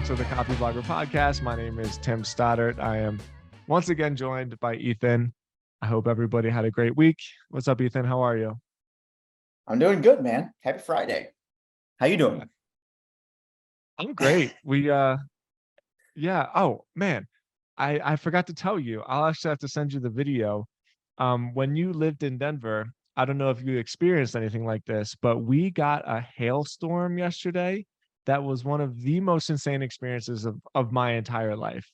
to the Copy Blogger Podcast. My name is Tim Stoddart. I am once again joined by Ethan. I hope everybody had a great week. What's up, Ethan? How are you? I'm doing good, man. Happy Friday. How you doing? I'm great. Oh man, I forgot to tell you. I'll actually have to send you the video. When you lived in Denver, I don't know if you experienced anything like this, but we got a hailstorm yesterday. That was one of the most insane experiences of my entire life.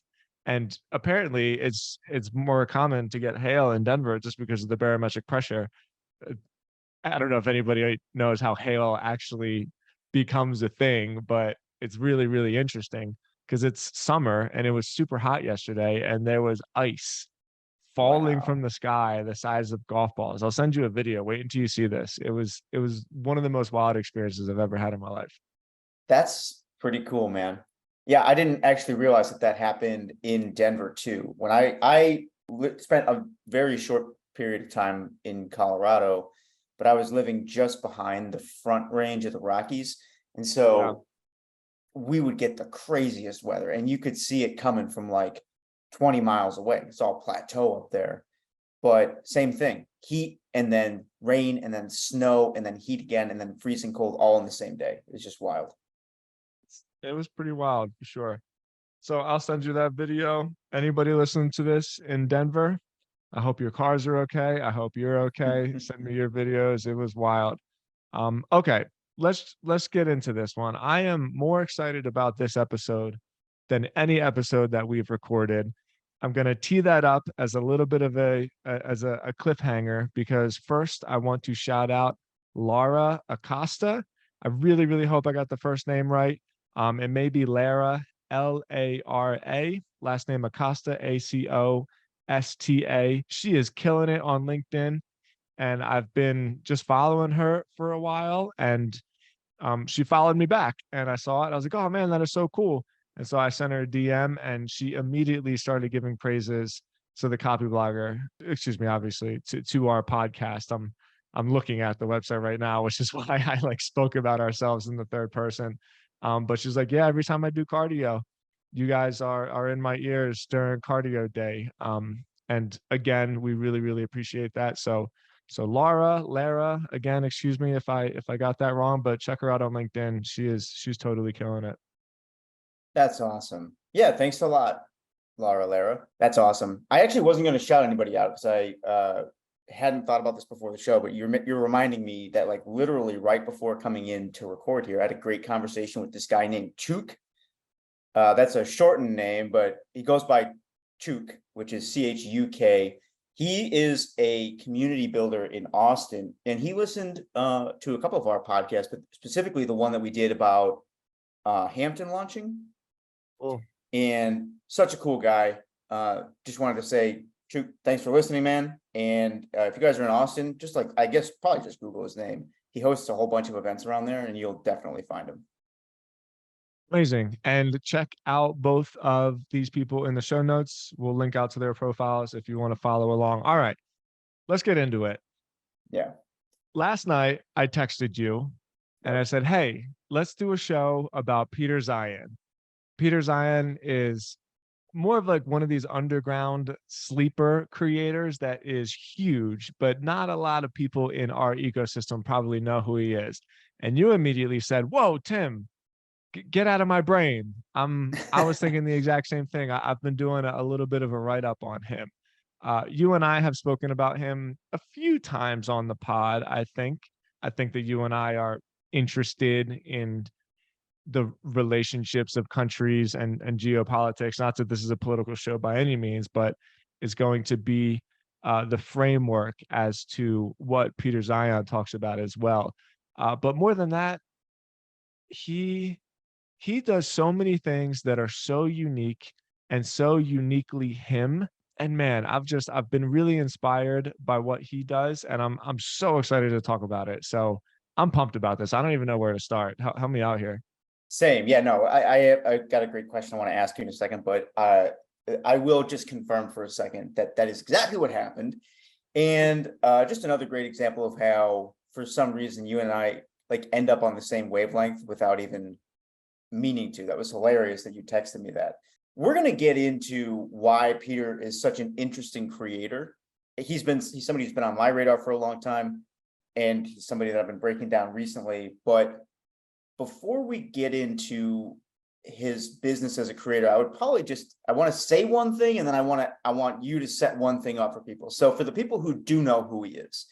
And apparently it's more common to get hail in Denver just because of the barometric pressure. Uh, I don't know if anybody knows how hail actually becomes a thing, but it's really, really interesting because it's summer and it was super hot yesterday and there was ice falling from Wow. the sky the size of golf balls. I'll send you a video. Wait until you see this. It was one of the most wild experiences I've ever had in my life. That's pretty cool, man. Yeah, I didn't actually realize that happened in Denver too. When spent a very short period of time in Colorado, but I was living just behind the Front Range of the Rockies. And Yeah. so we would get the craziest weather and you could see it coming from like 20 miles away. It's all plateau up there. But same thing, heat and then rain and then snow and then heat again and then freezing cold all in the same day. It's just wild. It was pretty wild for sure. So I'll send you that video. Anybody listening to this in Denver, I hope your cars are okay. I hope you're okay. Send me your videos. It was wild. Okay, let's get into this one. I am more excited about this episode than any episode that we've recorded. I'm going to tee that up as a little bit of a cliffhanger because first I want to shout out Laura Acosta. I really, really hope I got the first name right. It may be Lara, Lara, last name Acosta, Acosta. She is killing it on LinkedIn and I've been just following her for a while. And she followed me back, and I saw it. I was like, "Oh man, that is so cool!" And so I sent her a DM, and she immediately started giving praises to the Copy Blogger. Excuse me, obviously to our podcast. I'm looking at the website right now, which is why I like spoke about ourselves in the third person. But she's like, "Yeah, every time I do cardio, you guys are in my ears during cardio day." And again, we really, really appreciate that. So Lara, again, excuse me if I got that wrong, but check her out on LinkedIn. She's totally killing it. That's awesome. Yeah, thanks a lot, Lara. That's awesome. I actually wasn't going to shout anybody out because I hadn't thought about this before the show, but you're reminding me that like literally right before coming in to record here, I had a great conversation with this guy named Chuk. That's a shortened name, but he goes by Chuk, which is Chuk. He is a community builder in Austin, and he listened to a couple of our podcasts, but specifically the one that we did about Hampton launching. Cool. And such a cool guy. Just wanted to say, Chuk, thanks for listening, man. And if you guys are in Austin, just like I guess probably just Google his name. He hosts a whole bunch of events around there, and you'll definitely find him. Amazing. And check out both of these people in the show notes. We'll link out to their profiles if you want to follow along. All right, let's get into it. Yeah. Last night, I texted you and I Yep. said, "Hey, let's do a show about Peter Zeihan." Peter Zeihan is more of like one of these underground sleeper creators that is huge, but not a lot of people in our ecosystem probably know who he is. And you immediately said, "Whoa, Tim, get out of my brain." I was thinking the exact same thing. I've been doing a little bit of a write up on him. You and I have spoken about him a few times on the pod. I think that you and I are interested in the relationships of countries and geopolitics. Not that this is a political show by any means, but it's going to be the framework as to what Peter Zeihan talks about as well. But more than that, he he does so many things that are so unique and so uniquely him. And man, I've been really inspired by what he does, and I'm so excited to talk about it. So I'm pumped about this. I don't even know where to start. Help me out here. Same. Yeah, no, I got a great question I want to ask you in a second, but I will just confirm for a second that that is exactly what happened. And just another great example of how, for some reason, you and I like end up on the same wavelength without even meaning to. That was hilarious that you texted me that. We're going to get into why Peter is such an interesting creator. He's somebody who's been on my radar for a long time, and he's somebody that I've been breaking down recently. But before we get into his business as a creator, I would probably I want to say one thing, and then I want you to set one thing up for people. So for the people who do know who he is,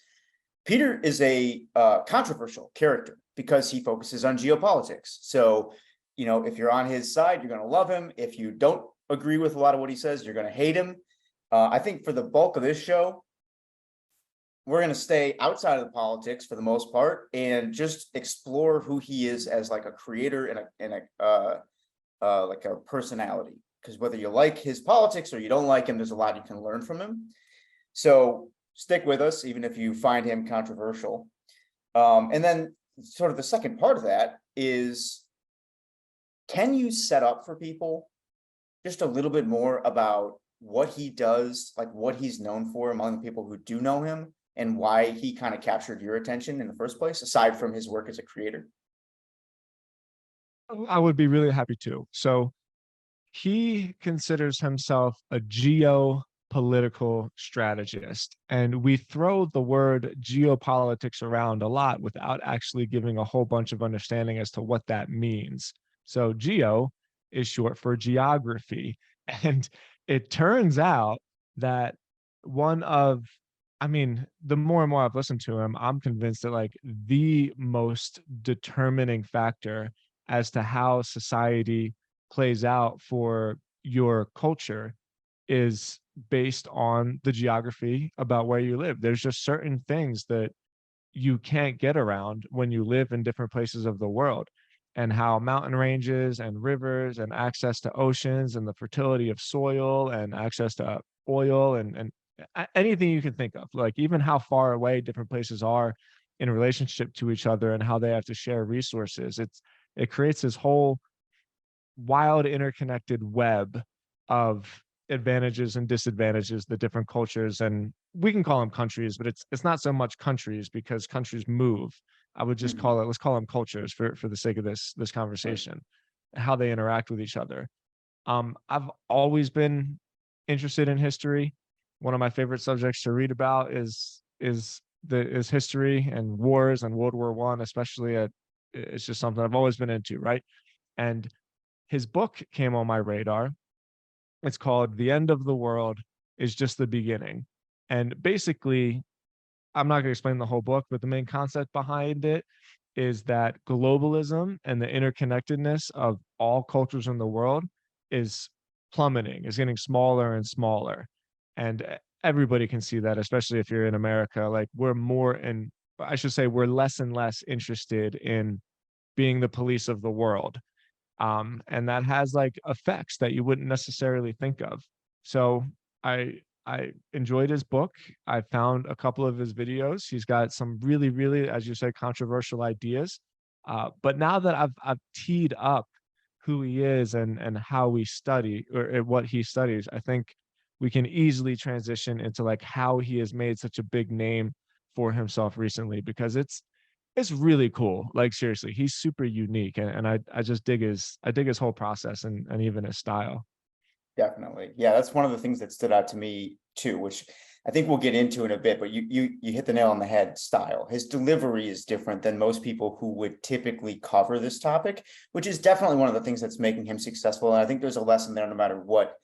Peter is a controversial character because he focuses on geopolitics. So, if you're on his side, you're going to love him. If you don't agree with a lot of what he says, you're going to hate him. I think for the bulk of this show, we're going to stay outside of the politics for the most part and just explore who he is as like a creator and like a personality. Because whether you like his politics or you don't like him, there's a lot you can learn from him. So stick with us, even if you find him controversial. And then sort of the second part of that is, can you set up for people just a little bit more about what he does, like what he's known for among the people who do know him, and why he kind of captured your attention in the first place, aside from his work as a creator? I would be really happy to. So he considers himself a geopolitical strategist, and we throw the word geopolitics around a lot without actually giving a whole bunch of understanding as to what that means. So geo is short for geography, and it turns out that the more and more I've listened to him, I'm convinced that like the most determining factor as to how society plays out for your culture is based on the geography about where you live. There's just certain things that you can't get around when you live in different places of the world, and how mountain ranges and rivers and access to oceans and the fertility of soil and access to oil and anything you can think of, like even how far away different places are in relationship to each other and how they have to share resources. It creates this whole wild interconnected web of advantages and disadvantages that different cultures, and we can call them countries, but it's not so much countries because countries move. I would just let's call them cultures for the sake of this conversation, how they interact with each other. I've always been interested in history. One of my favorite subjects to read about is history and wars, and World War I especially. It's just something I've always been into, right? And his book came on my radar. It's called The End of the World is Just the Beginning. And basically, I'm not going to explain the whole book, but the main concept behind it is that globalism and the interconnectedness of all cultures in the world is plummeting, is getting smaller and smaller. And everybody can see that, especially if you're in America. Like we're less and less interested in being the police of the world. And that has like effects that you wouldn't necessarily think of. So I enjoyed his book. I found a couple of his videos. He's got some really, really, as you said, controversial ideas. But now that I've teed up who he is and how we study or what he studies, I think we can easily transition into like how he has made such a big name for himself recently, because it's really cool. Like seriously, he's super unique, and I just dig his whole process and even his style. Definitely. Yeah, that's one of the things that stood out to me too, which I think we'll get into in a bit, but you hit the nail on the head. Style. His delivery is different than most people who would typically cover this topic, which is definitely one of the things that's making him successful. And I think there's a lesson there no matter what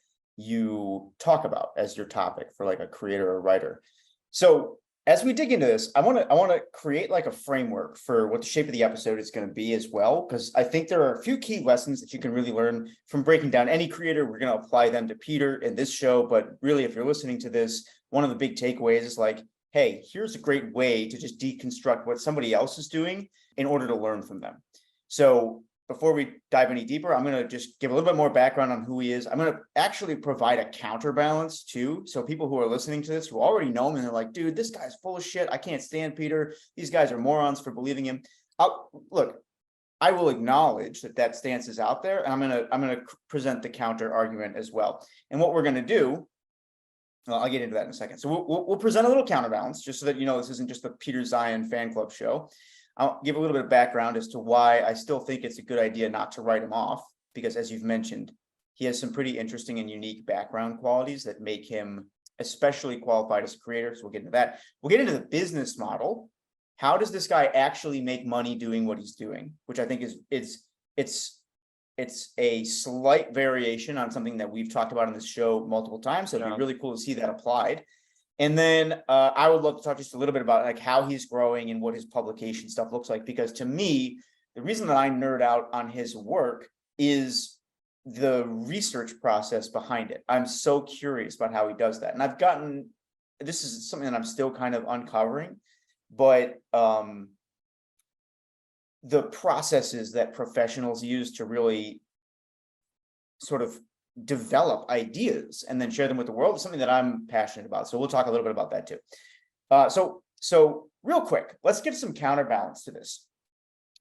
you talk about as your topic for like a creator or writer. So as we dig into this, I want to create like a framework for what the shape of the episode is going to be as well, because I think there are a few key lessons that you can really learn from breaking down any creator. We're going to apply them to Peter in this show, but really, if you're listening to this, one of the big takeaways is like, hey, here's a great way to just deconstruct what somebody else is doing in order to learn from them. So before we dive any deeper, I'm going to just give a little bit more background on who he is. I'm going to actually provide a counterbalance too. So people who are listening to this, who already know him and they're like, dude, this guy's full of shit. I can't stand Peter. These guys are morons for believing him. Look, I will acknowledge that stance is out there, and I'm going to present the counter argument as well. And what we're going to do, well, I'll get into that in a second. So we'll present a little counterbalance just so that, you know, this isn't just the Peter Zeihan fan club show. I'll give a little bit of background as to why I still think it's a good idea not to write him off, because as you've mentioned, he has some pretty interesting and unique background qualities that make him especially qualified as a creator. So we'll get into that. We'll get into the business model. How does this guy actually make money doing what he's doing? Which I think it's a slight variation on something that we've talked about on this show multiple times. So it'd be really cool to see that applied. And then I would love to talk just a little bit about like how he's growing and what his publication stuff looks like. Because to me, the reason that I nerd out on his work is the research process behind it. I'm so curious about how he does that. And this is something that I'm still kind of uncovering, but the processes that professionals use to really sort of develop ideas and then share them with the world is something that I'm passionate about. So we'll talk a little bit about that too. So real quick, let's give some counterbalance to this.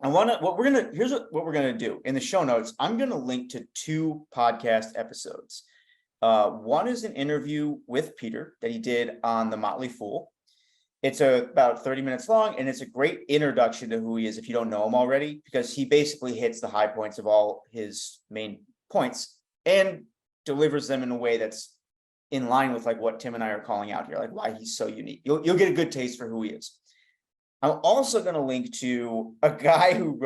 Here's what we're gonna do in the show notes. I'm gonna link to 2 podcast episodes. One is an interview with Peter that he did on the Motley Fool. It's about 30 minutes long, and it's a great introduction to who he is if you don't know him already, because he basically hits the high points of all his main points and delivers them in a way that's in line with like what Tim and I are calling out here, like why he's so unique. You'll get a good taste for who he is. I'm also going to link to a guy who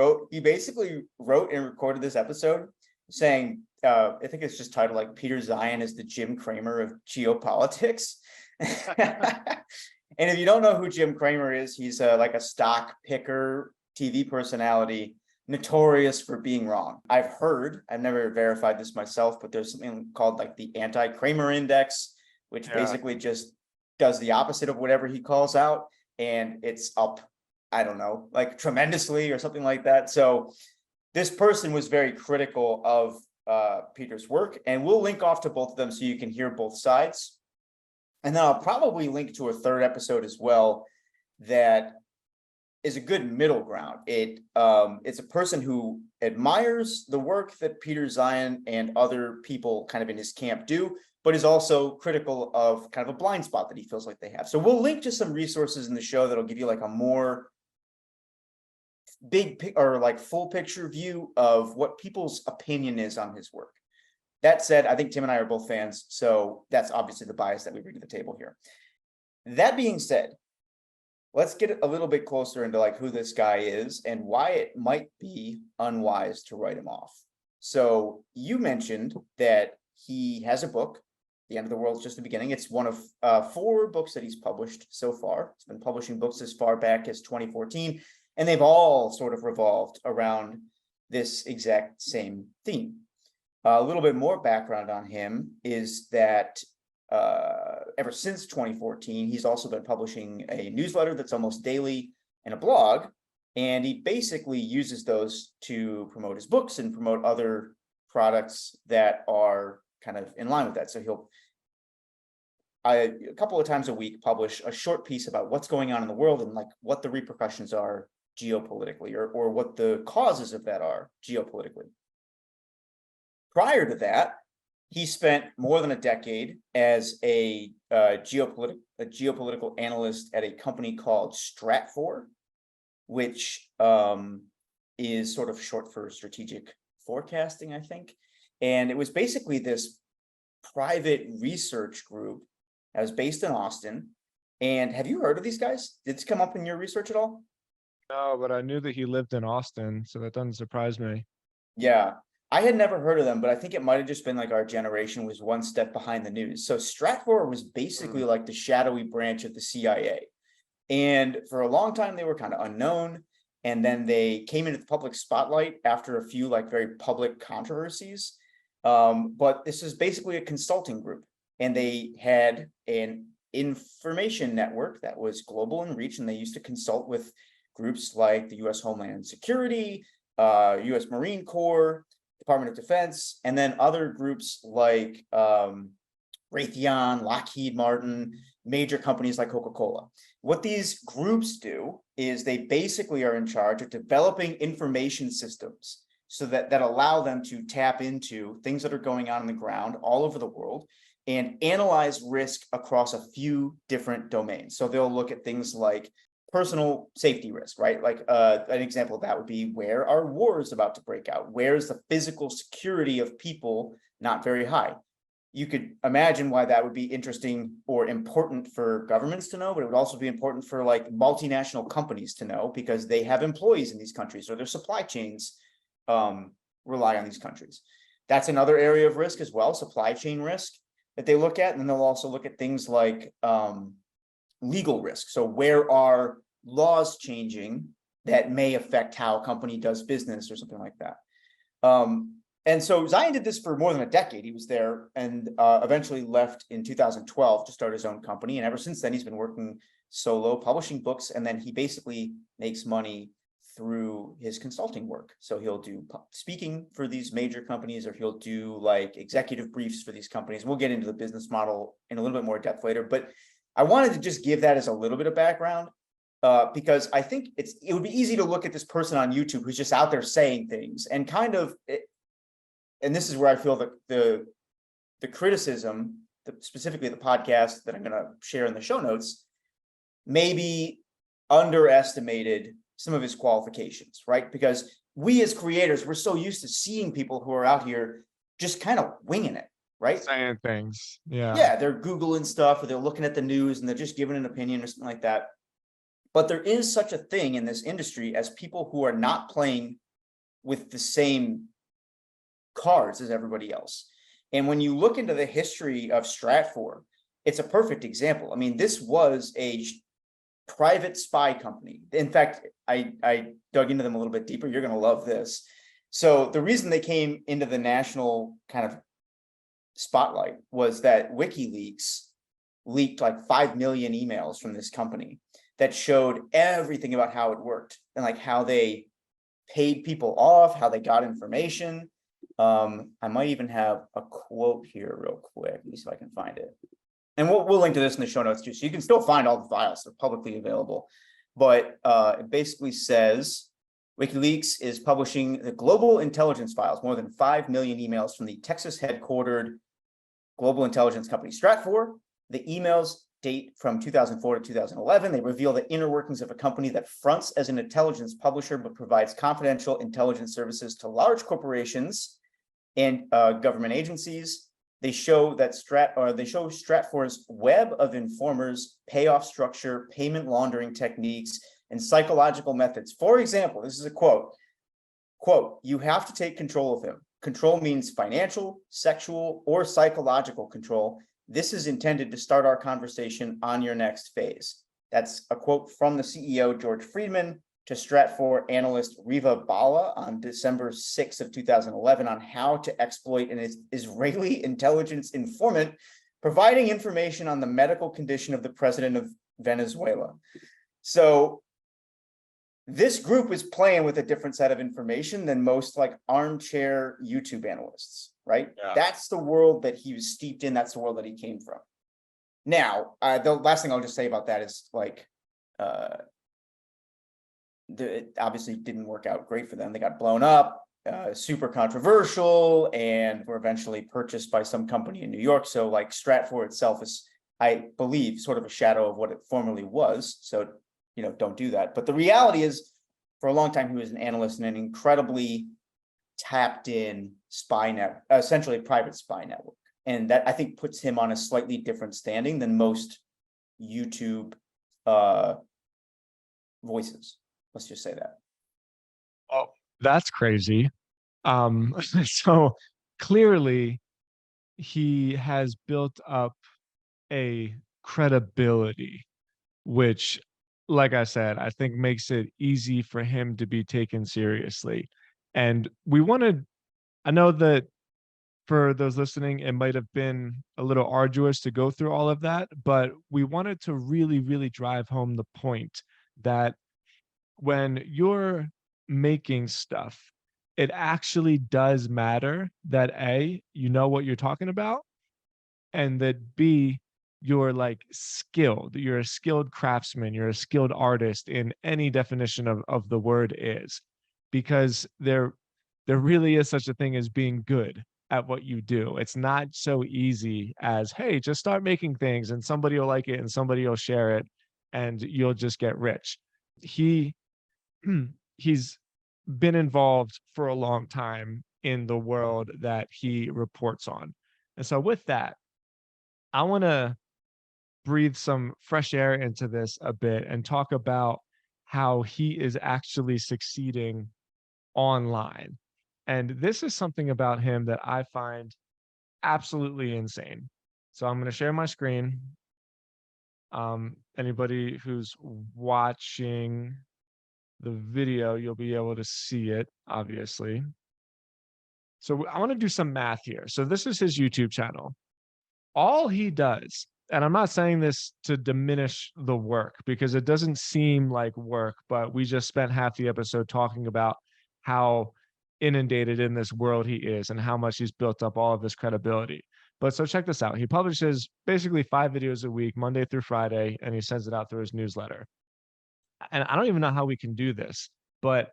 basically wrote and recorded this episode saying, I think it's just titled like Peter Zeihan is the Jim Cramer of geopolitics. And if you don't know who Jim Cramer is, he's like a stock picker TV personality, notorious for being wrong. I've never verified this myself, but there's something called like the anti-Cramer index, which basically just does the opposite of whatever he calls out. And it's up, I don't know, like tremendously or something like that. So this person was very critical of Peter's work, and we'll link off to both of them so you can hear both sides. And then I'll probably link to a 3rd episode as well that is a good middle ground. It's a person who admires the work that Peter Zeihan and other people kind of in his camp do, but is also critical of kind of a blind spot that he feels like they have. So we'll link to some resources in the show that'll give you like a more big or like full picture view of what people's opinion is on his work. That said, I think Tim and I are both fans, so that's obviously the bias that we bring to the table here. That being said, let's get a little bit closer into like who this guy is and why it might be unwise to write him off. So you mentioned that he has a book, The End of the World is Just the Beginning. It's one of 4 books that he's published so far. He's been publishing books as far back as 2014, and they've all sort of revolved around this exact same theme. A little bit more background on him is that ever since 2014, he's also been publishing a newsletter that's almost daily and a blog, and he basically uses those to promote his books and promote other products that are kind of in line with that. So he'll a couple of times a week publish a short piece about what's going on in the world and like what the repercussions are geopolitically, or what the causes of that are geopolitically. Prior to that, he spent more than a decade as a geopolitical analyst at a company called Stratfor, which is sort of short for strategic forecasting, I think. And it was basically this private research group that was based in Austin. And have you heard of these guys? Did this come up in your research at all? No, but I knew that he lived in Austin, so that doesn't surprise me. Yeah. I had never heard of them, but I think it might have just been like our generation was one step behind the news. So Stratfor was basically like the shadowy branch of the CIA. And for a long time, they were kind of unknown. And then they came into the public spotlight after a few like very public controversies. But this is basically a consulting group. And they had an information network that was global in reach. And they used to consult with groups like the U.S. Homeland Security, U.S. Marine Corps, Department of Defense, and then other groups like Raytheon, Lockheed Martin, major companies like Coca-Cola. What these groups do is they basically are in charge of developing information systems so that allow them to tap into things that are going on the ground all over the world and analyze risk across a few different domains. So they'll look at things like personal safety risk, right? Like an example of that would be, where are wars about to break out? Where is the physical security of people not very high? You could imagine why that would be interesting or important for governments to know, but it would also be important for like multinational companies to know, because they have employees in these countries, or their supply chains rely on these countries. That's another area of risk as well, supply chain risk, that they look at. And then they'll also look at things like legal risk. So where are laws changing that may affect how a company does business or something like that. And so Zion did this for more than a decade. He was there and eventually left in 2012 to start his own company. And ever since then, he's been working solo, publishing books, and then he basically makes money through his consulting work. So he'll do speaking for these major companies, or he'll do like executive briefs for these companies. We'll get into the business model in a little bit more depth later, but I wanted to just give that as a little bit of background because I think it would be easy to look at this person on YouTube who's just out there saying things and kind of, and this is where I feel that the criticism, specifically the podcast that I'm going to share in the show notes, maybe underestimated some of his qualifications, right? Because we as creators, we're so used to seeing people who are out here just kind of winging it, right? Saying things. Yeah. Yeah, they're Googling stuff, or they're looking at the news and they're just giving an opinion or something like that. But there is such a thing in this industry as people who are not playing with the same cards as everybody else. And when you look into the history of Stratfor, it's a perfect example. I mean, this was a private spy company. In fact, I dug into them a little bit deeper. You're going to love this. So the reason they came into the national kind of spotlight was that WikiLeaks leaked like 5 million emails from this company that showed everything about how it worked and like how they paid people off, how they got information. I might even have a quote here real quick. Let me see if I can find it. And we'll link to this in the show notes too, so you can still find all the files. They're publicly available. But it basically says WikiLeaks is publishing the global intelligence files, more than 5 million emails from the Texas headquartered global intelligence company Stratfor. The emails date from 2004 to 2011. They reveal the inner workings of a company that fronts as an intelligence publisher but provides confidential intelligence services to large corporations and government agencies. They show that Stratfor's web of informers, payoff structure, payment laundering techniques, and psychological methods. For example, this is a quote, "You have to take control of him. Control means financial, sexual, or psychological control. This is intended to start our conversation on your next phase." That's a quote from the CEO, George Friedman, to Stratfor analyst Riva Bala on December 6th of 2011 on how to exploit an Israeli intelligence informant providing information on the medical condition of the president of Venezuela. So this group is playing with a different set of information than most like armchair YouTube analysts, right? Yeah. That's the world that he was steeped in. That's the world that he came from. Now, the last thing I'll just say about that is like, it obviously didn't work out great for them. They got blown up, super controversial, and were eventually purchased by some company in New York. So like Stratfor itself is, I believe, sort of a shadow of what it formerly was. So, you know, don't do that. But the reality is, for a long time, he was an analyst in an incredibly tapped in spy net, essentially a private spy network. And that, I think, puts him on a slightly different standing than most YouTube voices. Let's just say that. Oh, that's crazy. So clearly he has built up a credibility, which, like I said, I think makes it easy for him to be taken seriously. And I know that for those listening, it might have been a little arduous to go through all of that, but we wanted to really, really drive home the point that when you're making stuff, it actually does matter that A, you know what you're talking about, and that B, you're like skilled. You're a skilled craftsman, you're a skilled artist in any definition of the word is, because there really is such a thing as being good at what you do. It's not so easy as, hey, just start making things and somebody will like it and somebody will share it. and you'll just get rich. He he's been involved for a long time in the world that he reports on. And so with that, I want to breathe some fresh air into this a bit and talk about how he is actually succeeding online. And this is something about him that I find absolutely insane. So I'm going to share my screen. Anybody who's watching the video, you'll be able to see it, obviously. So I want to do some math here. So this is his YouTube channel. All he does, and I'm not saying this to diminish the work because it doesn't seem like work, but we just spent half the episode talking about how inundated in this world he is and how much he's built up all of this credibility. But so check this out. He publishes basically 5 videos a week, Monday through Friday, and he sends it out through his newsletter. And I don't even know how we can do this, but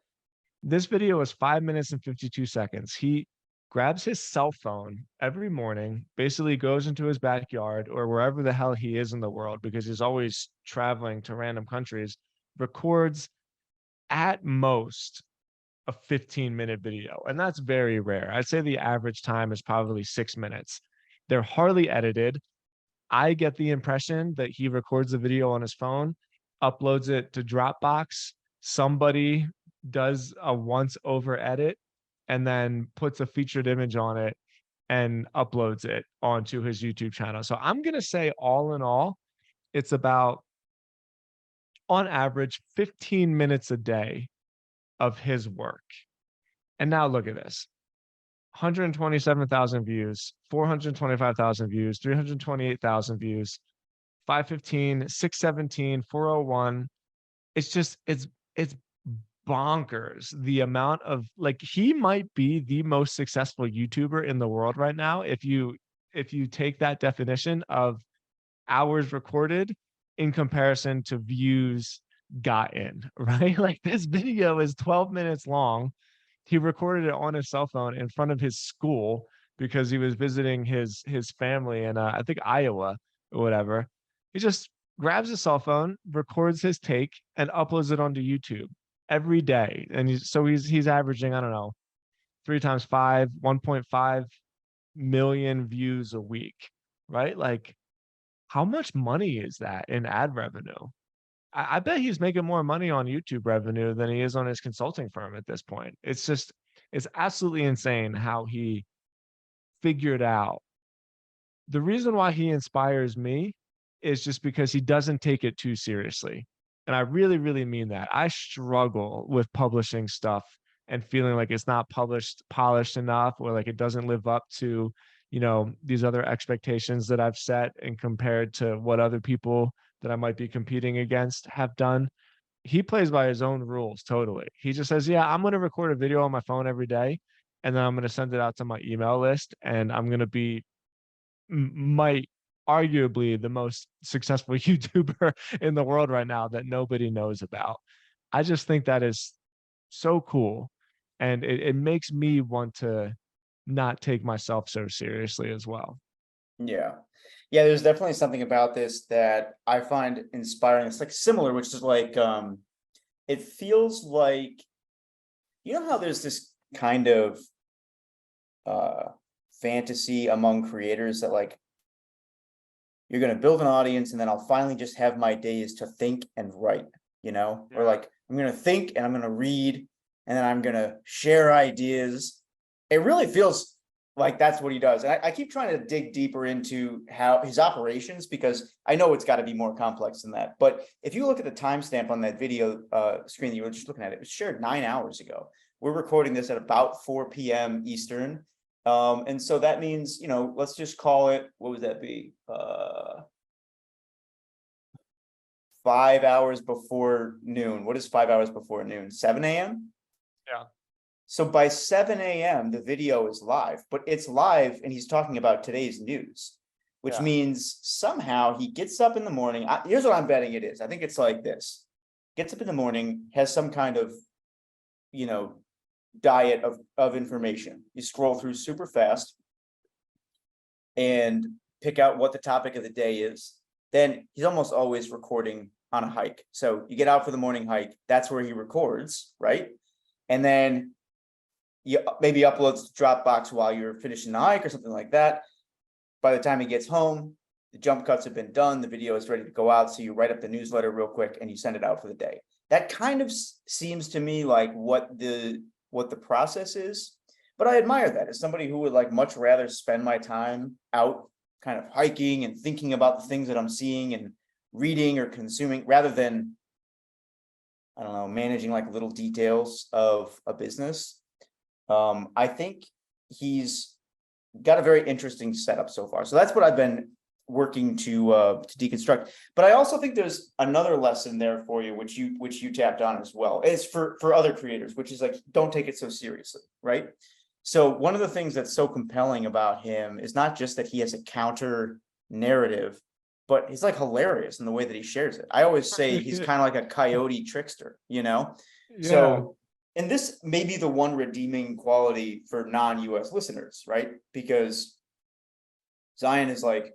this video is 5 minutes and 52 seconds. He grabs his cell phone every morning, basically goes into his backyard or wherever the hell he is in the world, because he's always traveling to random countries, records at most a 15-minute video. And that's very rare. I'd say the average time is probably 6 minutes. They're hardly edited. I get the impression that he records the video on his phone, uploads it to Dropbox. Somebody does a once over edit and then puts a featured image on it and uploads it onto his YouTube channel. So I'm going to say all in all, it's about on average 15 minutes a day of his work. And now look at this. 127,000 views, 425,000 views, 328,000 views, 515, 617, 401. It's just, it's bonkers the amount of, like, he might be the most successful YouTuber in the world right now if you take that definition of hours recorded in comparison to views gotten, right? Like, this video is 12 minutes long. He recorded it on his cell phone in front of his school because he was visiting his family in I think Iowa or whatever. He just grabs his cell phone, records his take, and uploads it onto YouTube every day. And he's averaging, I don't know, 3 times 5, 1.5 million views a week, right? Like, how much money is that in ad revenue? I bet he's making more money on YouTube revenue than he is on his consulting firm at this point. It's absolutely insane how he figured out. The reason why he inspires me is just because he doesn't take it too seriously. And I really, really mean that. I struggle with publishing stuff and feeling like it's not polished enough, or like it doesn't live up to, these other expectations that I've set and compared to what other people that I might be competing against have done. He plays by his own rules totally. He just says, yeah, I'm going to record a video on my phone every day, and then I'm going to send it out to my email list, and I'm going to be might arguably the most successful YouTuber in the world right now that nobody knows about. I just think that is so cool. And it makes me want to not take myself so seriously as well. Yeah. Yeah, there's definitely something about this that I find inspiring. It's like similar, which is like it feels like, how there's this kind of fantasy among creators that, like, you're going to build an audience and then I'll finally just have my days to think and write, or like I'm going to think and I'm going to read and then I'm going to share ideas. It really feels like that's what he does. And I keep trying to dig deeper into how his operations, because I know it's got to be more complex than that. But if you look at the timestamp on that video screen that you were just looking at, it was shared 9 hours ago. We're recording this at about 4 p.m. Eastern. And so that means, let's just call it, what would that be? 5 hours before noon. What is 5 hours before noon? 7 a.m.? Yeah. So by 7 a.m., the video is live, but it's live and he's talking about today's news, which means somehow he gets up in the morning. Here's what I'm betting it is. I think it's like this. Gets up in the morning, has some kind of, diet of information. You scroll through super fast and pick out what the topic of the day is. Then he's almost always recording on a hike. So you get out for the morning hike, that's where he records, right? And then you maybe uploads to Dropbox while you're finishing the hike or something like that. By the time he gets home, the jump cuts have been done, the video is ready to go out. So you write up the newsletter real quick and you send it out for the day. That kind of seems to me like what the process is. But I admire that as somebody who would like much rather spend my time out kind of hiking and thinking about the things that I'm seeing and reading or consuming rather than, I don't know, managing like little details of a business. I think he's got a very interesting setup so far. So that's what I've been working to deconstruct. But I also think there's another lesson there for you, which you tapped on as well. It's for other creators, which is like, don't take it so seriously, right? So one of the things that's so compelling about him is not just that he has a counter narrative, but he's like hilarious in the way that he shares it. I always say he's kind of like a coyote trickster, you know? Yeah. So, and this may be the one redeeming quality for non-US listeners, right? Because Zion is like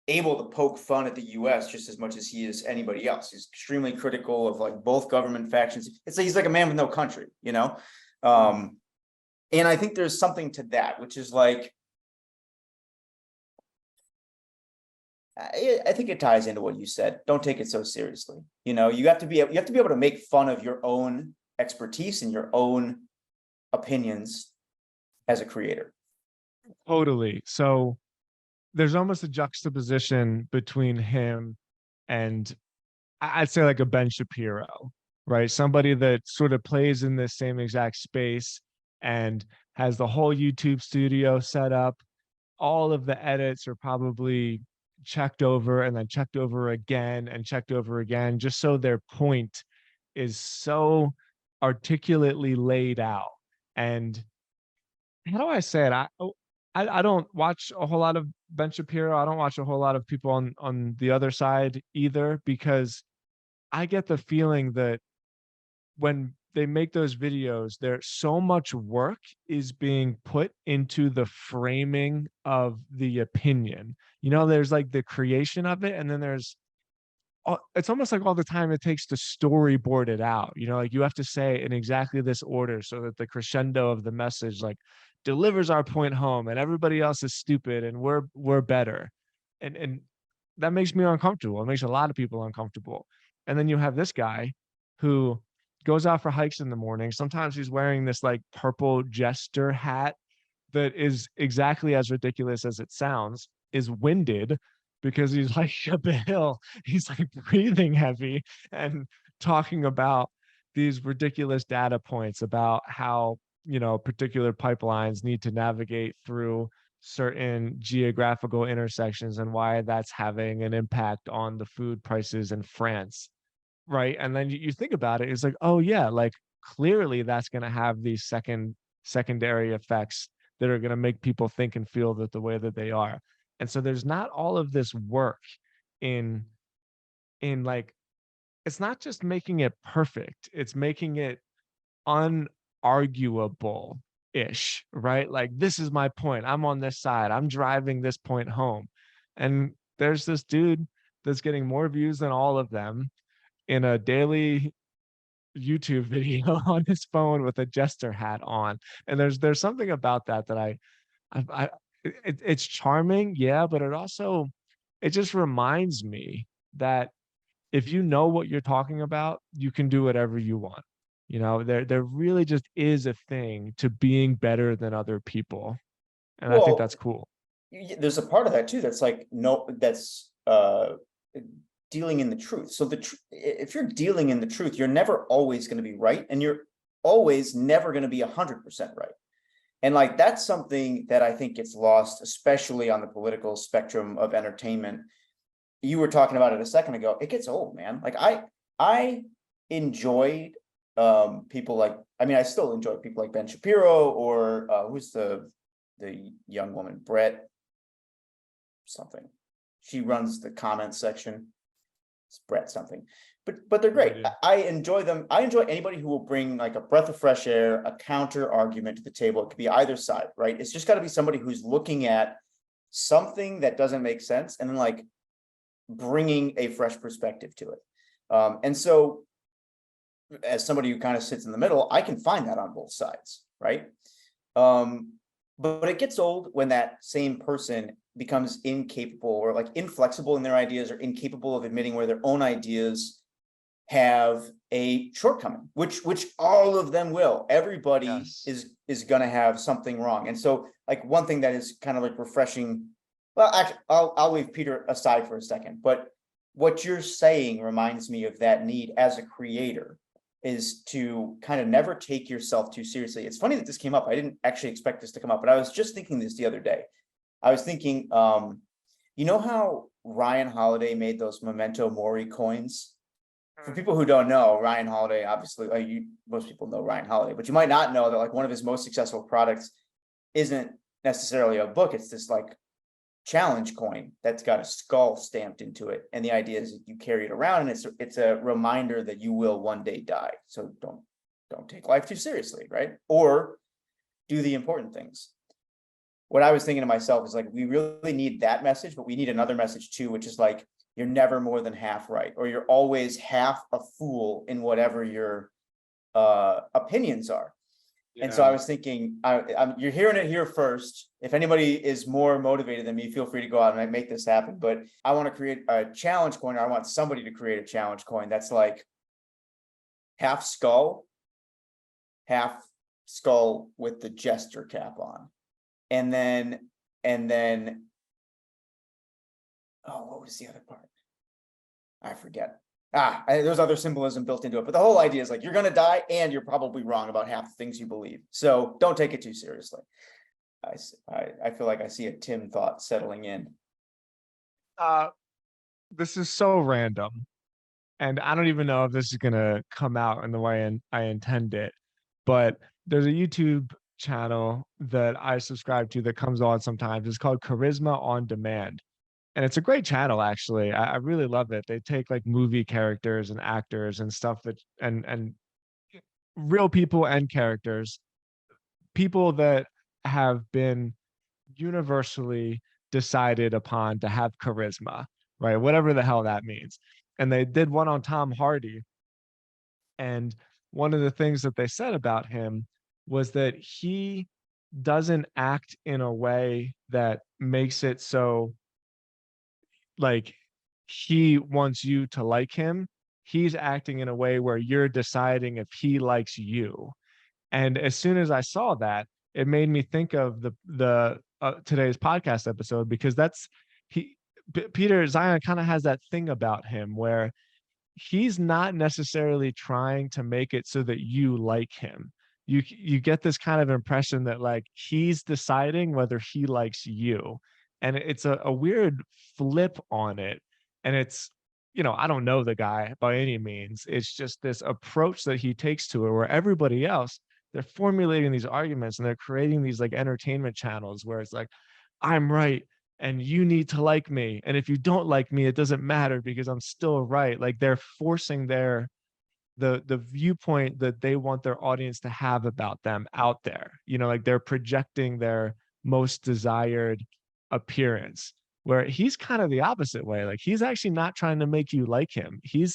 able to poke fun at the US just as much as he is anybody else. He's extremely critical of like both government factions. It's like he's like a man with no country, you know? And I think there's something to that, which is like, I think it ties into what you said. Don't take it so seriously. You know, you have to be able to make fun of your own expertise and your own opinions as a creator. Totally. So there's almost a juxtaposition between him and I'd say like a Ben Shapiro, right? Somebody that sort of plays in this same exact space and has the whole YouTube studio set up. All of the edits are probably checked over and then checked over again and checked over again, just so their point is so articulately laid out. And how do I say it? I don't watch a whole lot of Ben Shapiro. I don't watch a whole lot of people on the other side either, because I get the feeling that when they make those videos, there's so much work is being put into the framing of the opinion. You know, there's like the creation of it, and then there's it's almost like all the time it takes to storyboard it out. You know, like you have to say in exactly this order so that the crescendo of the message like delivers our point home, and everybody else is stupid and we're better. And that makes me uncomfortable. It makes a lot of people uncomfortable. And then you have this guy who goes out for hikes in the morning. Sometimes he's wearing this like purple jester hat that is exactly as ridiculous as it sounds, is winded because he's like up a hill. He's like breathing heavy and talking about these ridiculous data points about how, you know, particular pipelines need to navigate through certain geographical intersections and why that's having an impact on the food prices in France. Right. And then you think about it, it's like, oh yeah, like clearly that's going to have these secondary effects that are going to make people think and feel that the way that they are. And so there's not all of this work in like, it's not just making it perfect, it's making it unarguable ish, right? Like, this is my point, I'm on this side, I'm driving this point home. And there's this dude that's getting more views than all of them in a daily YouTube video on his phone with a jester hat on. And there's something about that that it's charming, yeah, but it just reminds me that if you know what you're talking about, you can do whatever you want. You know, there really just is a thing to being better than other people. And I think Well, that's cool. there's a part of that too that's like that's dealing in the truth. So if you're dealing in the truth, you're never always going to be right, and you're always never going to be 100% right. And like that's something that I think gets lost, especially on the political spectrum of entertainment. You were talking about it a second ago. It gets old, man. Like I enjoyed people like, I mean, I still enjoy people like Ben Shapiro or who's the young woman, Brett something. She runs the comment section. It's Brett something, but they're great. I enjoy them. I enjoy anybody who will bring like a breath of fresh air, a counter argument to the table. It could be either side, right? It's just got to be somebody who's looking at something that doesn't make sense and then like bringing a fresh perspective to it. And so as somebody who kind of sits in the middle, I can find that on both sides, right? But it gets old when that same person becomes incapable or like inflexible in their ideas or incapable of admitting where their own ideas have a shortcoming, which all of them will. Everybody Yes. is going to have something wrong. And so like one thing that is kind of like refreshing, well, actually, I'll leave Peter aside for a second, but what you're saying reminds me of that need as a creator, is to kind of never take yourself too seriously. It's funny that this came up. I didn't actually expect this to come up, but I was just thinking this the other day. I was thinking, you know how Ryan Holiday made those Memento Mori coins? For people who don't know, Ryan Holiday, obviously, most people know Ryan Holiday, but you might not know that like one of his most successful products isn't necessarily a book. It's this like challenge coin that's got a skull stamped into it, and the idea is that you carry it around, and it's a reminder that you will one day die. So don't take life too seriously, right? Or do the important things. What I was thinking to myself is like, we really need that message, but we need another message too, which is like, you're never more than half right, or you're always half a fool in whatever your opinions are. And so I was thinking, you're hearing it here first. If anybody is more motivated than me, feel free to go out and make this happen. But I want to create a challenge coin, or I want somebody to create a challenge coin that's like half skull with the jester cap on. And then, oh, what was the other part? I forget. There's other symbolism built into it, but the whole idea is like, you're going to die and you're probably wrong about half the things you believe. So don't take it too seriously. I feel like I see a Tim thought settling in. This is so random, and I don't even know if this is gonna come out in the way I intend it, but there's a YouTube channel that I subscribe to that comes on sometimes. It's called Charisma on Demand. And it's a great channel, actually. I really love it. They take like movie characters and actors and stuff that and real people and characters, people that have been universally decided upon to have charisma, right? Whatever the hell that means. And they did one on Tom Hardy. And one of the things that they said about him was that he doesn't act in a way that makes it so like he wants you to like him. He's acting in a way where you're deciding if he likes you. And as soon as I saw that, it made me think of the today's podcast episode, because that's Peter Zeihan kind of has that thing about him where he's not necessarily trying to make it so that you like him. You get this kind of impression that like he's deciding whether he likes you. And it's a weird flip on it. And it's, I don't know the guy by any means. It's just this approach that he takes to it, where everybody else, they're formulating these arguments and they're creating these like entertainment channels where it's like, I'm right and you need to like me. And if you don't like me, it doesn't matter because I'm still right. Like they're forcing the viewpoint that they want their audience to have about them out there. Like they're projecting their most desired appearance, where he's kind of the opposite way. Like he's actually not trying to make you like him. You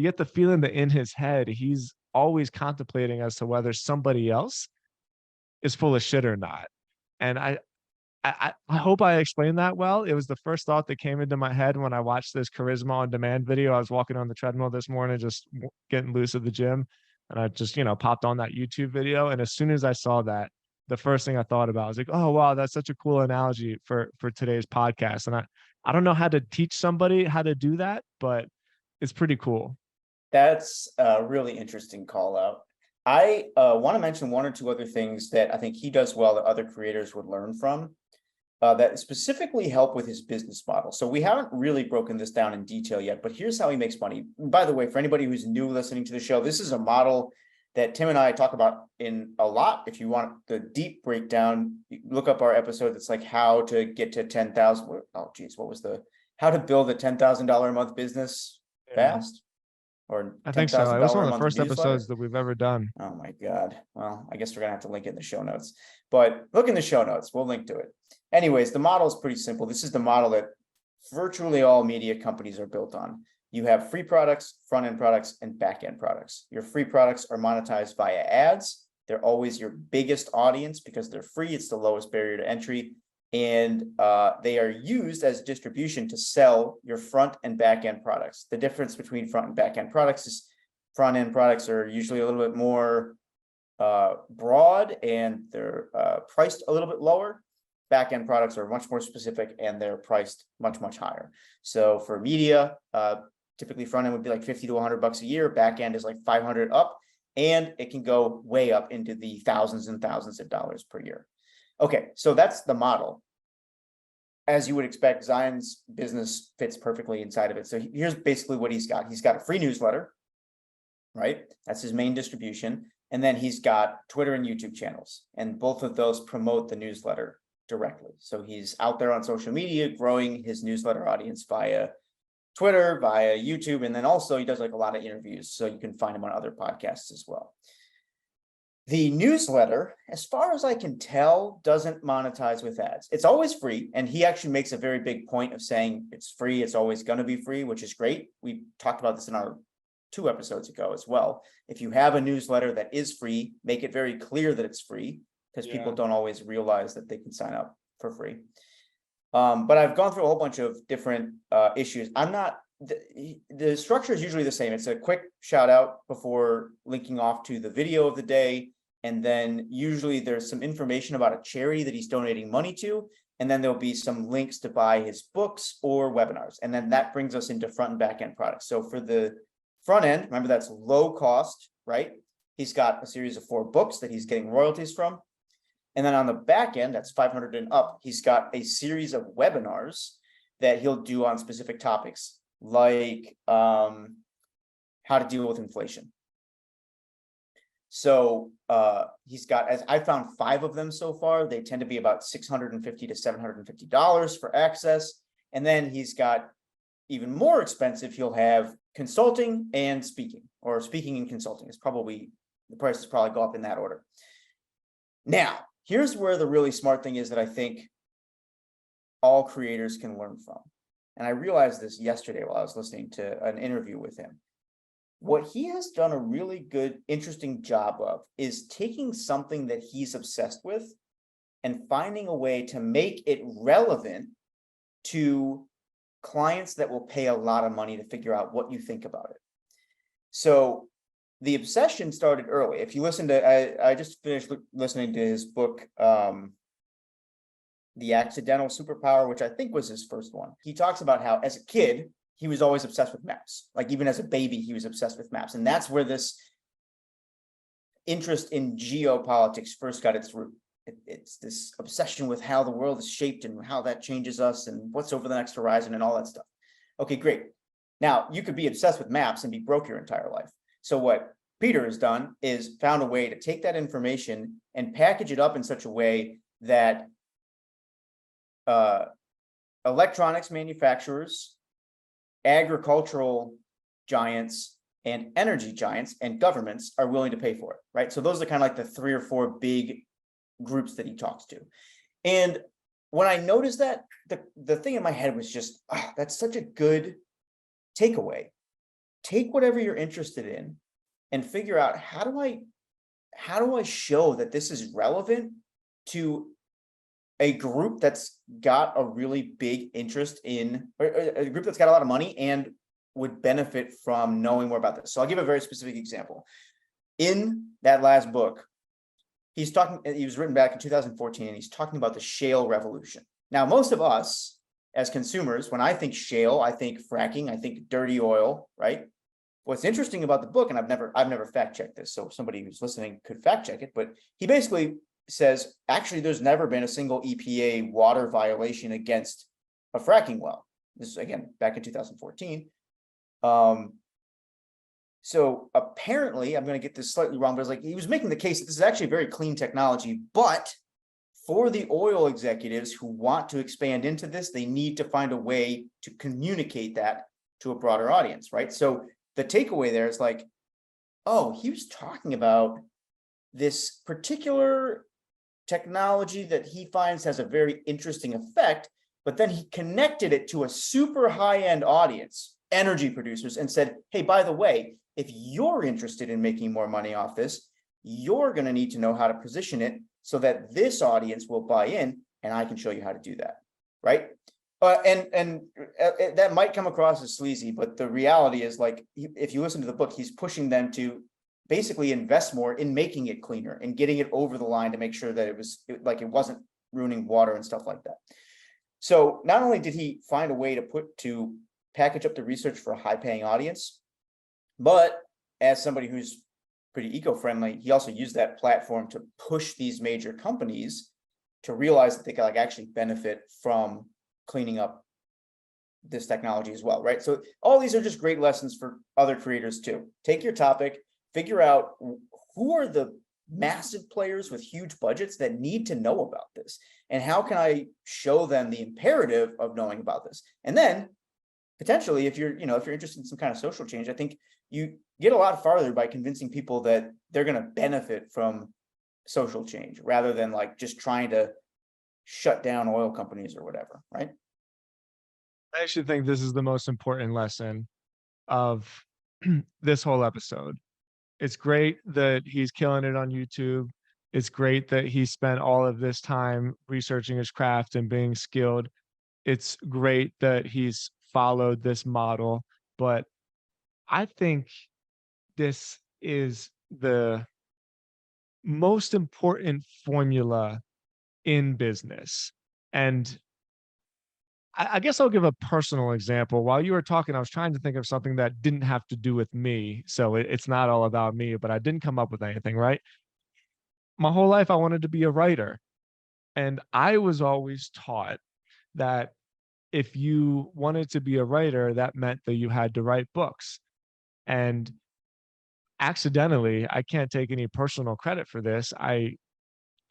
get the feeling that in his head, he's always contemplating as to whether somebody else is full of shit or not. And I hope I explained that well. It was the first thought that came into my head when I watched this Charisma on Demand video. I was walking on the treadmill this morning, just getting loose at the gym. And I just, popped on that YouTube video. And as soon as I saw that, the first thing I thought about was like, oh, wow, that's such a cool analogy for today's podcast. And I don't know how to teach somebody how to do that, but it's pretty cool. That's a really interesting call out. I want to mention one or two other things that I think he does well that other creators would learn from. That specifically help with his business model. So we haven't really broken this down in detail yet, but here's how he makes money. By the way, for anybody who's new listening to the show, this is a model that Tim and I talk about in a lot. If you want the deep breakdown, look up our episode that's like how to get to 10,000. Oh geez, what was how to build a $10,000 a month business fast? Or I think so. It was one of the first newsletter? episodes that we've ever done. Oh my God. Well, I guess we're gonna have to link it in the show notes, but look in the show notes. We'll link to it. Anyways, the model is pretty simple. This is the model that virtually all media companies are built on. You have free products, front-end products, and back-end products. Your free products are monetized via ads. They're always your biggest audience because they're free. It's the lowest barrier to entry. And they are used as distribution to sell your front and back-end products. The difference between front and back-end products is front-end products are usually a little bit more broad and they're priced a little bit lower. Back-end products are much more specific and they're priced much, much higher. So for media, typically front end would be like 50 to 100 bucks a year. Back end is like 500 up, and it can go way up into the thousands and thousands of dollars per year. Okay, so that's the model. As you would expect, Zion's business fits perfectly inside of it. So here's basically what he's got. He's got a free newsletter, right? That's his main distribution. And then he's got Twitter and YouTube channels, and both of those promote the newsletter directly. So he's out there on social media, growing his newsletter audience via Twitter, via YouTube, and then also he does like a lot of interviews, so you can find him on other podcasts as well. The newsletter, as far as I can tell, doesn't monetize with ads. It's always free, and he actually makes a very big point of saying it's free, it's always going to be free, which is great. We talked about this in our 2 episodes ago as well. If you have a newsletter that is free, make it very clear that it's free, because people don't always realize that they can sign up for free. But I've gone through a whole bunch of different issues. The structure is usually the same. It's a quick shout out before linking off to the video of the day. And then usually there's some information about a charity that he's donating money to. And then there'll be some links to buy his books or webinars. And then that brings us into front and back end products. So for the front end, remember that's low cost, right? He's got a series of 4 books that he's getting royalties from. And then on the back end, that's 500 and up, he's got a series of webinars that he'll do on specific topics, like how to deal with inflation. So he's got, as I found 5 of them so far, they tend to be about $650 to $750 for access. And then he's got even more expensive, he'll have consulting and speaking, or speaking and consulting is probably, the prices probably go up in that order. Now, here's where the really smart thing is that I think all creators can learn from. And I realized this yesterday while I was listening to an interview with him. What he has done a really good, interesting job of is taking something that he's obsessed with and finding a way to make it relevant to clients that will pay a lot of money to figure out what you think about it. So the obsession started early. If you listen to, I just finished listening to his book, The Accidental Superpower, which I think was his first one. He talks about how as a kid, he was always obsessed with maps. Like even as a baby, he was obsessed with maps. And that's where this interest in geopolitics first got its root. It's this obsession with how the world is shaped and how that changes us and what's over the next horizon and all that stuff. Okay, great. Now you could be obsessed with maps and be broke your entire life. So what Peter has done is found a way to take that information and package it up in such a way that electronics manufacturers, agricultural giants, and energy giants and governments are willing to pay for it, right? So those are kind of like the 3 or 4 big groups that he talks to. And when I noticed that, the thing in my head was just, that's such a good takeaway. Take whatever you're interested in and figure out how do I show that this is relevant to a group that's got a really big interest in, or a group that's got a lot of money and would benefit from knowing more about this. So I'll give a very specific example. In that last book, he was written back in 2014, and he's talking about the shale revolution. Now, most of us as consumers, when I think shale, I think fracking, I think dirty oil, right? What's interesting about the book, and I've never fact checked this, so somebody who's listening could fact check it, but he basically says, actually, there's never been a single EPA water violation against a fracking well. This is again back in 2014. So apparently, I'm going to get this slightly wrong, but it's like he was making the case that this is actually very clean technology, but for the oil executives who want to expand into this, they need to find a way to communicate that to a broader audience, right? So the takeaway there is like, oh, he was talking about this particular technology that he finds has a very interesting effect, but then he connected it to a super high-end audience. energy producers and said, hey, by the way, if you're interested in making more money off this, you're going to need to know how to position it so that this audience will buy in, and I can show you how to do that, right? And that might come across as sleazy, but the reality is, like, if you listen to the book, he's pushing them to basically invest more in making it cleaner and getting it over the line to make sure that it wasn't ruining water and stuff like that. So not only did he find a way to package up the research for a high-paying audience, but as somebody who's pretty eco-friendly, he also used that platform to push these major companies to realize that they can actually benefit from cleaning up this technology as well, right? So all these are just great lessons for other creators too. Take your topic, figure out who are the massive players with huge budgets that need to know about this, and how can I show them the imperative of knowing about this. And then potentially, if you're interested in some kind of social change, I think you get a lot farther by convincing people that they're going to benefit from social change rather than like just trying to shut down oil companies or whatever, right? I actually think this is the most important lesson of this whole episode. It's great that he's killing it on YouTube. It's great that he spent all of this time researching his craft and being skilled. It's great that he's followed this model, but I think this is the most important formula in business. And I guess I'll give a personal example. While you were talking, I was trying to think of something that didn't have to do with me. So it's not all about me, but I didn't come up with anything, right? My whole life, I wanted to be a writer. And I was always taught that if you wanted to be a writer, that meant that you had to write books. And accidentally, I can't take any personal credit for this.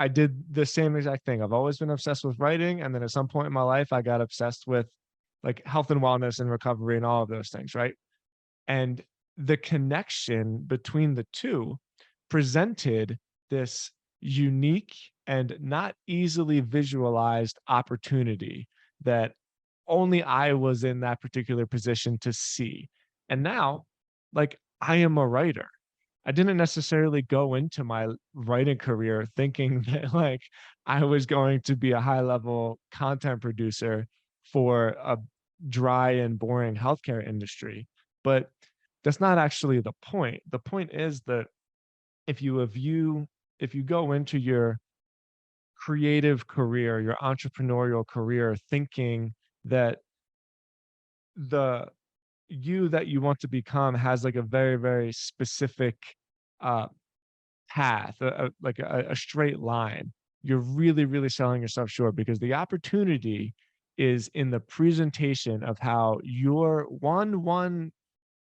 I did the same exact thing. I've always been obsessed with writing. And then at some point in my life, I got obsessed with like health and wellness and recovery and all of those things, right? And the connection between the two presented this unique and not easily visualized opportunity that only I was in that particular position to see. And now, like, I am a writer. I didn't necessarily go into my writing career thinking that like I was going to be a high level content producer for a dry and boring healthcare industry. But that's not actually the point. The point is that if you go into your creative career, your entrepreneurial career, thinking that the you that you want to become has like a very, very specific uh path, like a straight line, you're really, really selling yourself short, because the opportunity is in the presentation of how your one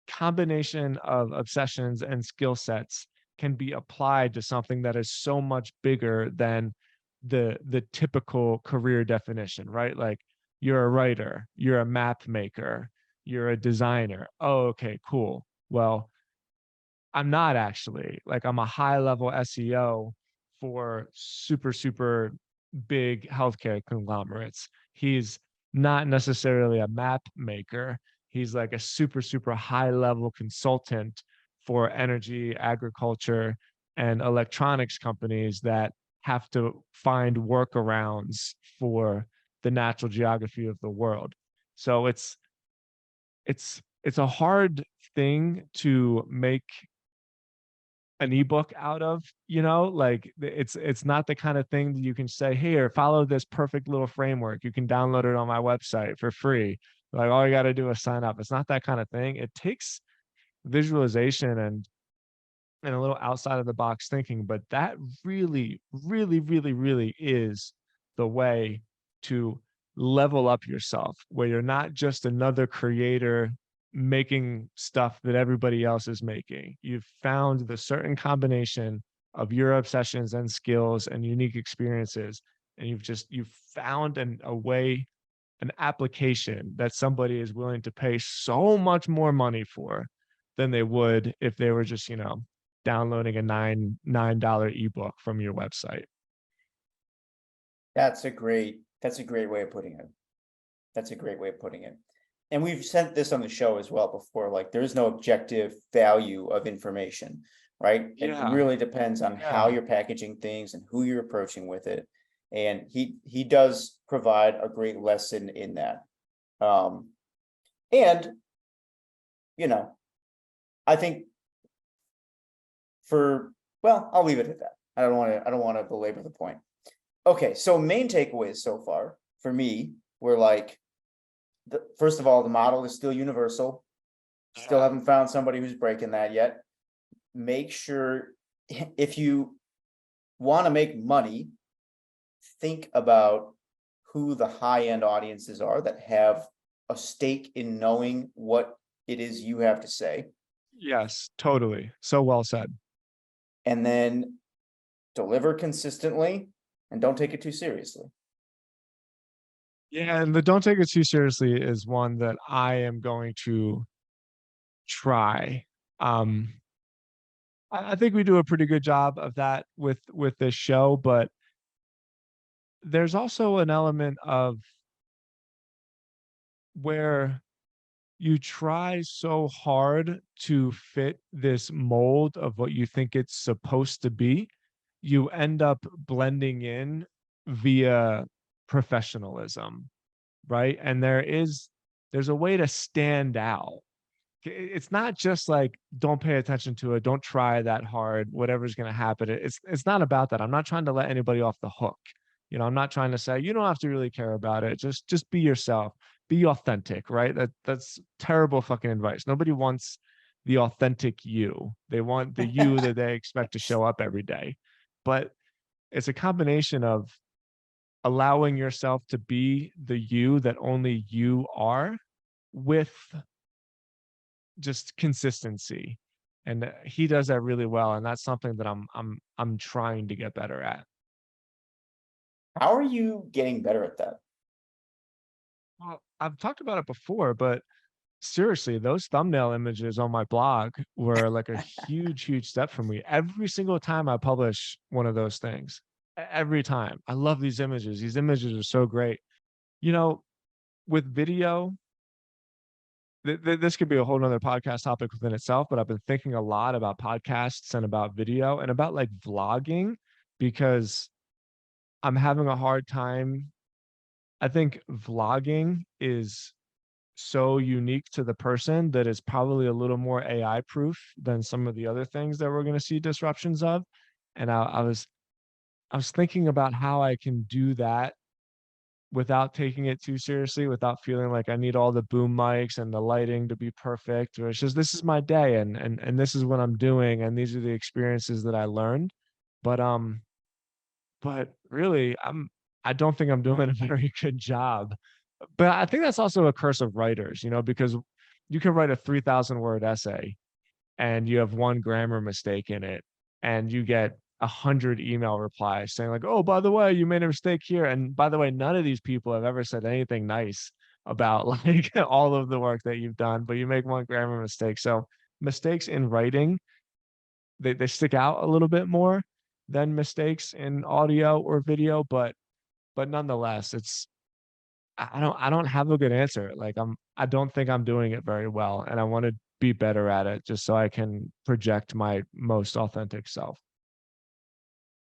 combination of obsessions and skill sets can be applied to something that is so much bigger than the typical career definition, right? Like, you're a writer, you're a map maker, you're a designer. Oh, okay, cool. Well, I'm not actually. Like, I'm a high level SEO for super, super big healthcare conglomerates. He's not necessarily a map maker. He's like a super, super high level consultant for energy, agriculture, and electronics companies that have to find workarounds for the natural geography of the world. So it's a hard thing to make an ebook out of, like, it's not the kind of thing that you can say, here, follow this perfect little framework, you can download it on my website for free, like all you got to do is sign up. It's not that kind of thing. It takes visualization and a little outside of the box thinking, but that really, really, really, really is the way to level up yourself, where you're not just another creator making stuff that everybody else is making. You've found the certain combination of your obsessions and skills and unique experiences, and you've found a way, an application that somebody is willing to pay so much more money for than they would if they were just, downloading a $9 ebook from your website. That's a great way of putting it. That's a great way of putting it. and we've sent this on the show as well before, like there is no objective value of information, right? It Yeah. really depends on how Yeah. you're packaging things and who you're approaching with it. And he does provide a great lesson in that. And you know, I think well, I'll leave it at that. I don't want to belabor the point. Okay, so main takeaways so far for me were like, first of all, the model is still universal. Still haven't found somebody who's breaking that yet. Make sure if you want to make money, think about who the high-end audiences are that have a stake in knowing what it is you have to say. Yes, totally. So well said. And then deliver consistently and don't take it too seriously. Yeah, and the don't take it too seriously is one that I am going to try. Um, I think we do a pretty good job of that with this show, but there's also an element of where you try so hard to fit this mold of what you think it's supposed to be, you end up blending in via professionalism, right? And there's a way to stand out. It's not just like don't pay attention to it, don't try that hard, whatever's going to happen. It's not about that. I'm not trying to let anybody off the hook. I'm not trying to say you don't have to really care about it. Just be yourself, be authentic, right? That's terrible fucking advice. Nobody wants the authentic you. They want the you that they expect to show up every day. But it's a combination of allowing yourself to be the you that only you are with just consistency. And he does that really well, and that's something that I'm trying to get better at. How are you getting better at that? Well, I've talked about it before, but seriously, those thumbnail images on my blog were like a huge step for me. Every single time I publish one of those things, every time. I love these images. These images are so great. You know, with video, this could be a whole nother podcast topic within itself, but I've been thinking a lot about podcasts and about video and about like vlogging because I'm having a hard time. I think vlogging is so unique to the person that it's probably a little more AI proof than some of the other things that we're going to see disruptions of. And I was thinking about how I can do that without taking it too seriously, without feeling like I need all the boom mics and the lighting to be perfect, or it's just this is my day and this is what I'm doing and these are the experiences that I learned. But but really I don't think I'm doing a very good job. But I think that's also a curse of writers, because you can write a 3,000 word essay and you have one grammar mistake in it and you get 100 email replies saying like, oh, by the way, you made a mistake here. And by the way, none of these people have ever said anything nice about like all of the work that you've done, but you make one grammar mistake. So mistakes in writing, they stick out a little bit more than mistakes in audio or video, but nonetheless, I don't have a good answer. Like I don't think I'm doing it very well, and I want to be better at it just so I can project my most authentic self.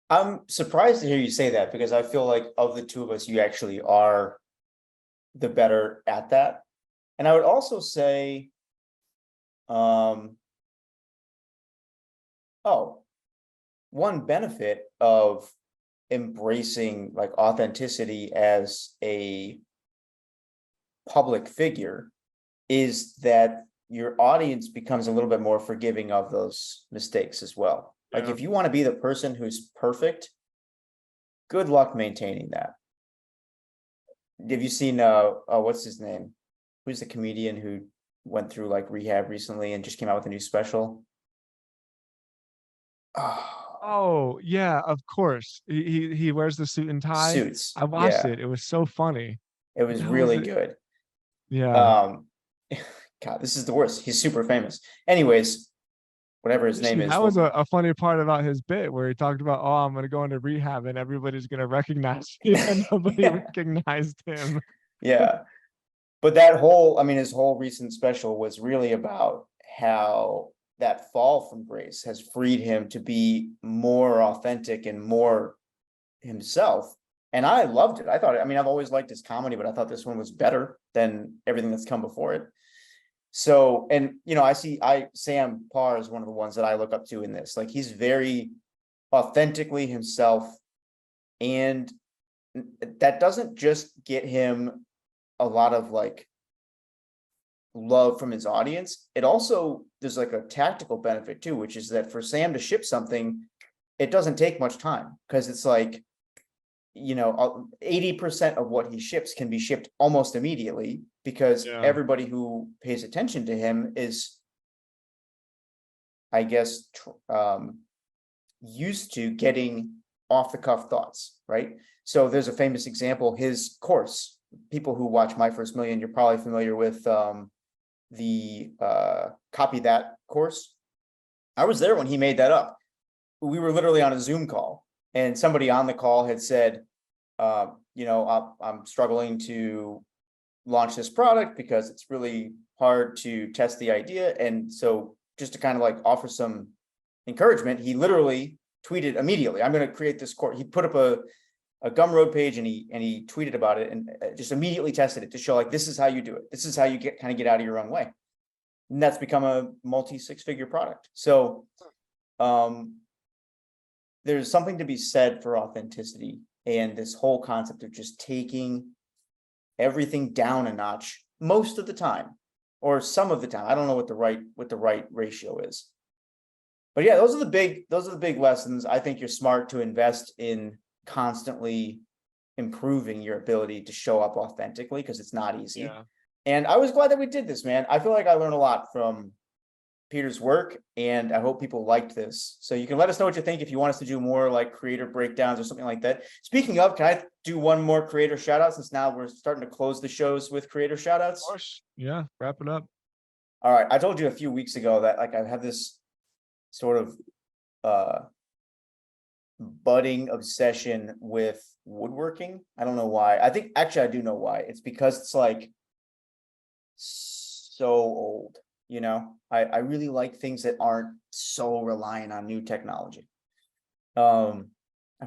I'm surprised to hear you say that because I feel like of the two of us, you actually are the better at that. And I would also say, one benefit of embracing like authenticity as a public figure is that your audience becomes a little bit more forgiving of those mistakes as well. Like Yeah. if you want to be the person who's perfect, good luck maintaining that. Have you seen what's his name? Who's the comedian who went through like rehab recently and just came out with a new special? Oh, yeah, of course. He wears the suit and tie. Suits. I watched Yeah, it. It was so funny. it was That was really it. good. Yeah. Um, God, this is the worst. He's super famous. Anyways, whatever his name Actually, is. that was a funny part about his bit where he talked about, oh, I'm gonna go into rehab and everybody's gonna recognize me, and nobody Yeah, recognized him. yeah. But that whole, I mean, his whole recent special was really about how that fall from grace has freed him to be more authentic and more himself. And I loved it. I thought, I mean, I've always liked his comedy, but I thought this one was better than everything that's come before it. So, and you know, Sam Parr is one of the ones that I look up to in this. Like, he's very authentically himself, and that doesn't just get him a lot of like love from his audience. It also, there's like a tactical benefit too, which is that for Sam to ship something, it doesn't take much time, because it's like, you know, 80% of what he ships can be shipped almost immediately, because Yeah. everybody who pays attention to him is, I guess, used to getting off the cuff thoughts, right? So there's a famous example, his course. People who watch My First Million, you're probably familiar with the Copy That course. I was there when he made that up. We were literally on a Zoom call, and somebody on the call had said, you know, I'm struggling to launch this product because it's really hard to test the idea. And so just to kind of like offer some encouragement, he literally tweeted immediately, I'm going to create this course. He put up a Gumroad page, and he tweeted about it, and just immediately tested it to show like, this is how you do it. This is how you get out of your own way. And that's become a multi-six-figure product. So there's something to be said for authenticity, and this whole concept of just taking everything down a notch most of the time, or some of the time. I don't know what the right ratio is. But yeah, those are the big lessons. I think you're smart to invest in constantly improving your ability to show up authentically, because it's not easy. Yeah. And I was glad that we did this, man. I feel like I learned a lot from Peter's work, and I hope people liked this. So you can let us know what you think if you want us to do more like creator breakdowns or something like that. Speaking of, can I do one more creator shout out, since now we're starting to close the shows with creator shout outs? Of course. Yeah. Wrap it up. All right. I told you a few weeks ago that like I have this sort of budding obsession with woodworking. I don't know why. I think actually I do know why. It's because it's like so old. You know, I really like things that aren't so reliant on new technology. I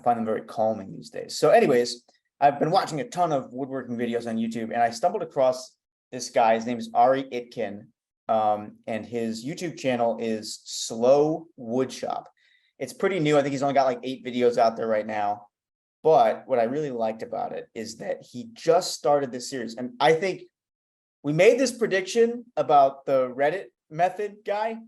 find them very calming these days. So anyways, I've been watching a ton of woodworking videos on YouTube, and I stumbled across this guy. His name is Ari Itkin, and his YouTube channel is Slow Woodshop. It's pretty new. I think he's only got like 8 videos out there right now. But what I really liked about it is that he just started this series. And I think we made this prediction about the Reddit method guy.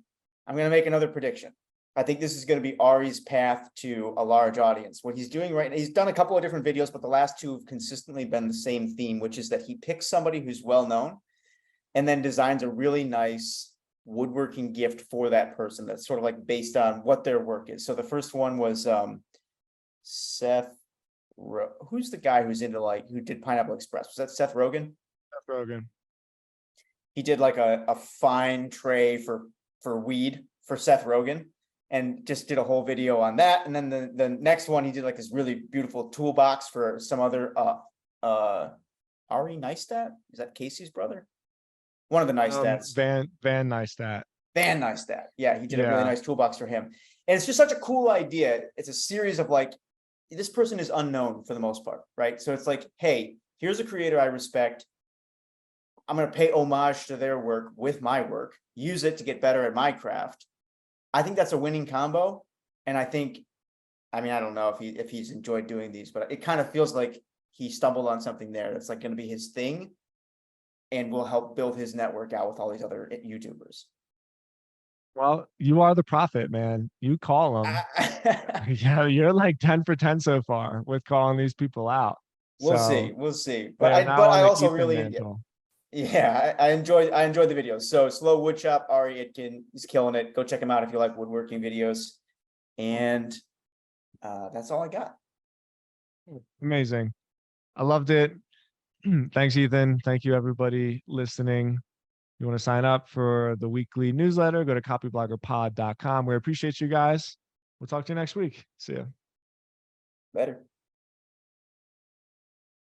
I'm going to make another prediction. I think this is going to be Ari's path to a large audience. What he's doing right now, he's done a couple of different videos, but the last 2 have consistently been the same theme, which is that he picks somebody who's well known and then designs a really nice woodworking gift for that person that's sort of like based on what their work is. So the first one was Seth, who's the guy who's into like, who did Pineapple Express? Was that Seth Rogen? Seth Rogen. He did like a fine tray for weed for Seth Rogen, and just did a whole video on that. And then the next one, he did like this really beautiful toolbox for some other Ari Neistat. Is that Casey's brother? One of the Neistats. Van Neistat. Van Neistat. Yeah, he did a really Yeah. nice toolbox for him. And it's just such a cool idea. It's a series of like, this person is unknown for the most part, right? So it's like, hey, here's a creator I respect. I'm going to pay homage to their work with my work, use it to get better at my craft. I think that's a winning combo. And I think, I mean, I don't know if he's enjoyed doing these, but it kind of feels like he stumbled on something there that's like going to be his thing, and will help build his network out with all these other YouTubers. Well, you are the prophet, man. You call them. Yeah, you're like 10 for 10 so far with calling these people out. We'll So see. they're But now on I the also Ethan really, mantle. yeah, I enjoyed the videos. So Slow Woodshop, Ari Itkin, he's killing it. Go check him out if you like woodworking videos. And that's all I got. Amazing. I loved it. Thanks, Ethan. Thank you, everybody listening. You want to sign up for the weekly newsletter, go to copybloggerpod.com. We appreciate you guys. We'll talk to you next week. See ya. Better.